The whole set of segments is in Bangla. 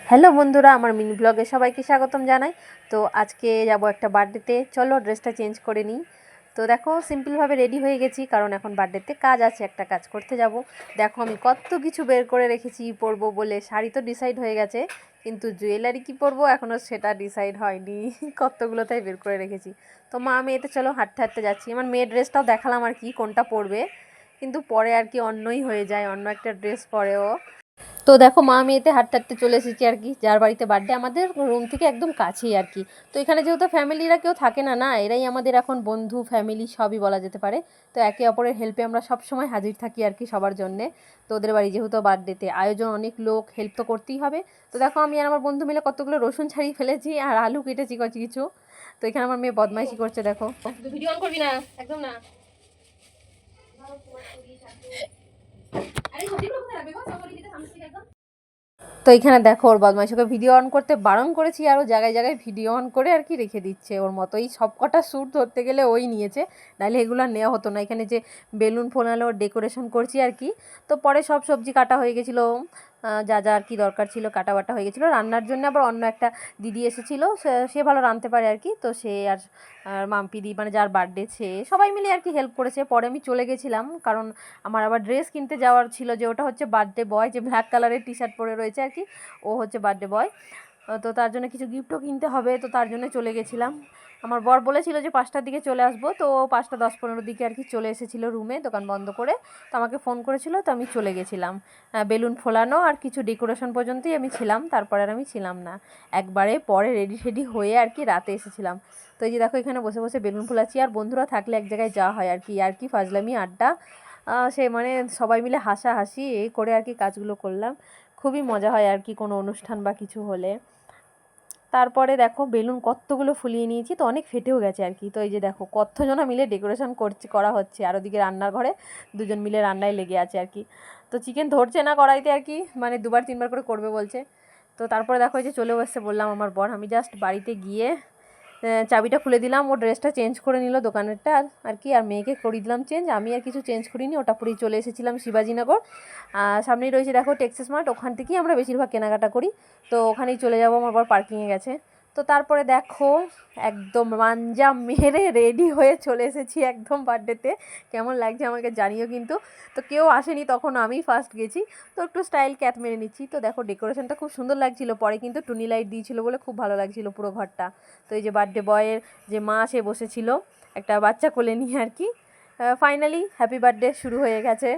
হ্যালো বন্ধুরা, আমার মিনি ব্লগে সবাইকে স্বাগতম জানাই। তো আজকে যাব একটা বার্থডেতে, চলো ড্রেসটা চেঞ্জ করে নিই। তো দেখো সিম্পলভাবে রেডি হয়ে গেছি, কারণ এখন বার্থডেতে কাজ আছে, একটা কাজ করতে যাব। দেখো আমি কত কিছু বের করে রেখেছি পরবো বলে। শাড়ি তো ডিসাইড হয়ে গেছে, কিন্তু জুয়েলারি কি পরবো এখনও সেটা ডিসাইড হয়নি। কতগুলো তাই বের করে রেখেছি। তো মা আমি এতে চলো হাঁটতে হাঁটতে যাচ্ছি। আমার মেয়ের ড্রেসটাও দেখালাম আর কি কোনটা পরবে, কিন্তু পরে আর কি অন্যই হয়ে যায়, অন্য একটা ড্রেস পরেও। তো দেখো মা মেয়েতে হাঁটতে হাঁটতে চলে এসেছি আর কি, যার বাড়িতে বার্থডে আমাদের রুম থেকে একদম কাছেই আর কি। তো এখানে যেহেতু ফ্যামিলিরা কেউ থাকে না, এরাই আমাদের এখন বন্ধু ফ্যামিলি সবই বলা যেতে পারে। তো একে অপরের হেল্পে আমরা সব সময় হাজির থাকি আর কি সবার জন্যে। তো ওদের বাড়ি যেহেতু বার্থডেতে আয়োজন, অনেক লোক, হেল্প তো করতেই হবে। তো দেখো আমি আর আমার বন্ধু মিলে কতগুলো রসুন ছাড়িয়ে ফেলেছি আর আলু কেটেছি কিছু কিছু। তো এখানে আমার মেয়ে বদমাইশি করছে, দেখো। ভিডিও অন করবি না একদম না। তো এখানে দেখো ওর বদমাইশকে ভিডিও অন করতে বারণ করেছি, আরও জায়গায় জায়গায় ভিডিও অন করে আর কি রেখে দিচ্ছে। ওর মতোই সব কটা শ্যুট ধরতে গেলে ওই নিয়েছে, নাহলে এগুলো নেওয়া হতো না। এখানে যে বেলুন ফোলানো ডেকোরেশন করছি আর কি। তো পরে সব সবজি কাটা হয়ে গেছিলো, যা যা আর কি দরকার ছিল কাটা বাটা হয়ে গেছিলো। রান্নার জন্য আবার অন্য একটা দিদি এসেছিলো, সে ভালো রাঁধতে পারে আর কি। তো সে আর মাম্পিদি, মানে যার বার্থডে, সে সবাই মিলে আর কি হেল্প করেছে। পরে আমি চলে গেছিলাম, কারণ আমার আবার ড্রেস কিনতে যাওয়ার ছিল, যে ওটা হচ্ছে বার্থডে বয়, যে ব্ল্যাক কালারের টি শার্ট পরে রয়েছে আর কি, ও হচ্ছে বার্থডে বয়। তো তার জন্য কিছু গিফটও কিনতে হবে, তো তার জন্য চলে গেছিলাম। আমার বর বলেছিল যে 5টার দিকে চলে আসবো, তো 5টা 10-15 দিকে আর কি চলে এসেছিলো রুমে, দোকান বন্ধ করে। তো আমাকে ফোন করেছিল, তো আমি চলে গেছিলাম। বেলুন ফোলানো আর কিছু ডেকোরেশন পর্যন্তই আমি ছিলাম, তারপরে আর আমি ছিলাম না। একবারে পরে রেডি রেডি হয়ে আর কি রাতে এসেছিলাম। তো এই যে দেখো এখানে বসে বসে বেলুন ফোলাচ্ছি, আর বন্ধুরা থাকলে এক জায়গায় যাওয়া হয় আর কি ফাজলামি আড্ডা, সে মানে সবাই মিলে হাসাহাসি এই করে আর কি কাজগুলো করলাম। খুবই মজা হয় আর কি কোনো অনুষ্ঠান বা কিছু হলে। তারপরে দেখো বেলুন কতগুলো ফুলিয়ে নিয়েছি, তো অনেক ফেটেও গেছে আর কি। তো এই যে দেখো কতজনা মিলে ডেকোরেশন করা হচ্ছে, আর ওদিকে রান্নার ঘরে দুজন মিলে রান্নায় লেগে আছে আর কি। তো চিকেন ধরছে না কড়াইতে আর কি, মানে 2-3 বার করে করবে বলছে। তো তারপরে দেখো এই যে চলেও এসছে, বললাম আমার বর। আমি জাস্ট বাড়িতে গিয়ে চাবিটা খুলে দিলাম, ও ড্রেসটা চেঞ্জ করে নিল দোকানেরটা আর কি, আর মেয়েকে করিয়ে দিলাম চেঞ্জ। আমি আর কিছু চেঞ্জ করিনি, ওটা পরেই চলে এসেছিলাম শিবাজীনগর। সামনেই রয়েছে দেখো টেক্সাস মার্ট, ওখান থেকেই আমরা বেশিরভাগ কেনাকাটা করি। তো ওখানেই চলে যাবো, আমার বর পার্কিংয়ে গেছে। তো তারপরে দেখো একদম মাঞ্জা মেরে রেডি হয়ে চলে এসেছি একদম বার্থডেতে। কেমন লাগছে আমাকে জানিও কিন্তু। তো কেউ আসেনি তখন, আমিই ফার্স্ট গেছি, তো একটু স্টাইল ক্যাট মেরে নিচ্ছি। তো দেখো ডেকোরেশনটা খুব সুন্দর লাগছিল, পরে কিন্তু টুনি লাইট দিয়েছিল বলে খুব ভালো লাগছিল পুরো ঘরটা। তো এই যে বার্থডে বয়ের যে মা সে বসেছিল একটা বাচ্চা কোলে নিয়ে আর কি। ফাইনালি হ্যাপি বার্থডে শুরু হয়ে গেছে।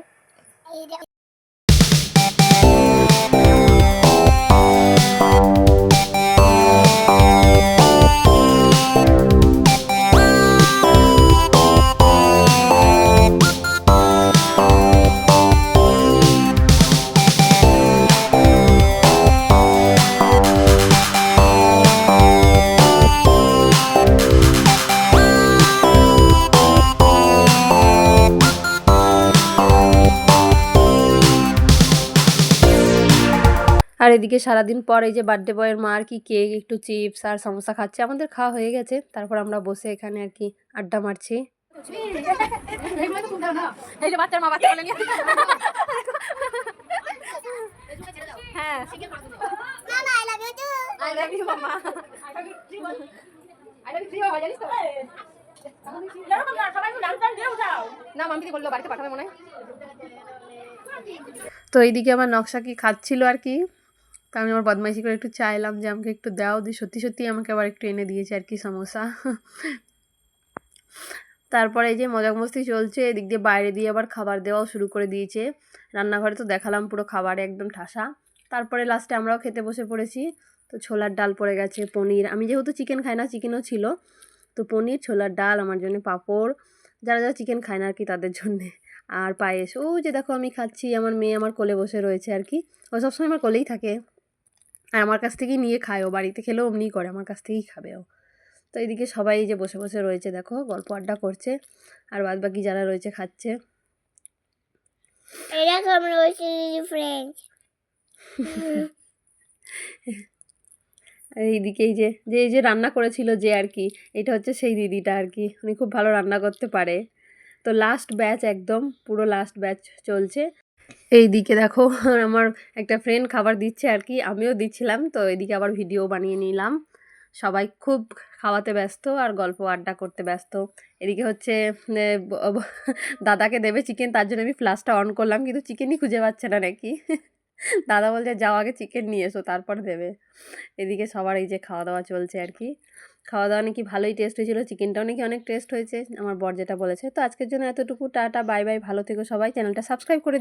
আর এদিকে সারাদিন পর এই যে বার্থডে বয়ের মা আর কি কেক, একটু চিপস আর সমোসা খাচ্ছে। আমাদের খাওয়া হয়ে গেছে, তারপর আমরা বসে এখানে আর কি আড্ডা মারছি। এই যে বাচ্চার মা বাচ্চা বলে নিয়ে হ্যাঁ মামা I love you too, I love you মামা, আই লাভ ইউ হয় জানিস তো। না মাম্পি বললো বাড়িতে পাঠাবে মনে হয়। তো এইদিকে আমার নকশা কি খাচ্ছিল আর কি। তো আমি আমার বদমাইশি করে একটু চাইলাম যে আমাকে একটু দাও, দিয়ে সত্যি সত্যি আমাকে আবার একটু এনে দিয়েছে আর কি সমোসা। তারপরে এই যে মজা মস্তি চলছে, এদিক দিয়ে বাইরে দিয়ে আবার খাবার দেওয়াও শুরু করে দিয়েছে। রান্নাঘরে তো দেখালাম পুরো খাবারে একদম ঠাসা। তারপরে লাস্টে আমরাও খেতে বসে পড়েছি। তো ছোলার ডাল পড়ে গেছে, পনির, আমি যেহেতু চিকেন খাই না, চিকেনও ছিল। তো পনির, ছোলার ডাল, আমার জন্য পাঁপড়, যারা যারা চিকেন খায় না আর কি তাদের জন্যে, আর পায়েস। ও যে দেখো আমি খাচ্ছি, আমার মেয়ে আমার কোলে বসে রয়েছে আর কি। ও সবসময় আমার কোলেই থাকে, আর আমার কাছ থেকেই নিয়ে খায়। ও বাড়িতে খেলেও অমনি করে, আমার কাছ থেকেই খাবে ও। তো এইদিকে সবাই যে বসে বসে রয়েছে দেখো, গল্প আড্ডা করছে, আর বাদ বাকি যারা রয়েছে খাচ্ছে। এরকম রয়েছে ফ্রেন্ড। আর এইদিকে এই যে এই যে রান্না করেছিল যে আর কি, এটা হচ্ছে সেই দিদিটা আর কি, উনি খুব ভালো রান্না করতে পারে। তো লাস্ট ব্যাচ, একদম পুরো লাস্ট ব্যাচ চলছে। এইদিকে দেখো আমার একটা ফ্রেন্ড খাবার দিচ্ছে আর কি, আমিও দিচ্ছিলাম, তো এদিকে আবার ভিডিও বানিয়ে নিলাম। সবাই খুব খাওয়াতে ব্যস্ত আর গল্প আড্ডা করতে ব্যস্ত। এদিকে হচ্ছে দাদাকে দেবে চিকেন, তার জন্য আমি ফ্লাশটা অন করলাম, কিন্তু চিকেনই খুঁজে পাচ্ছে না নাকি। দাদা বলছে যাও আগে চিকেন নিয়ে এসো তারপর দেবে। এদিকে সবার এই যে খাওয়া দাওয়া চলছে আর কি। খাওয়া দাওয়া নাকি ভালোই টেস্ট হয়েছিল, চিকেনটাও নাকি অনেক টেস্ট হয়েছে আমার বর যেটা বলেছে। তো আজকের জন্য এতটুকু, টাটা বাই বাই, ভালো থেকো সবাই, চ্যানেলটা সাবস্ক্রাইব করে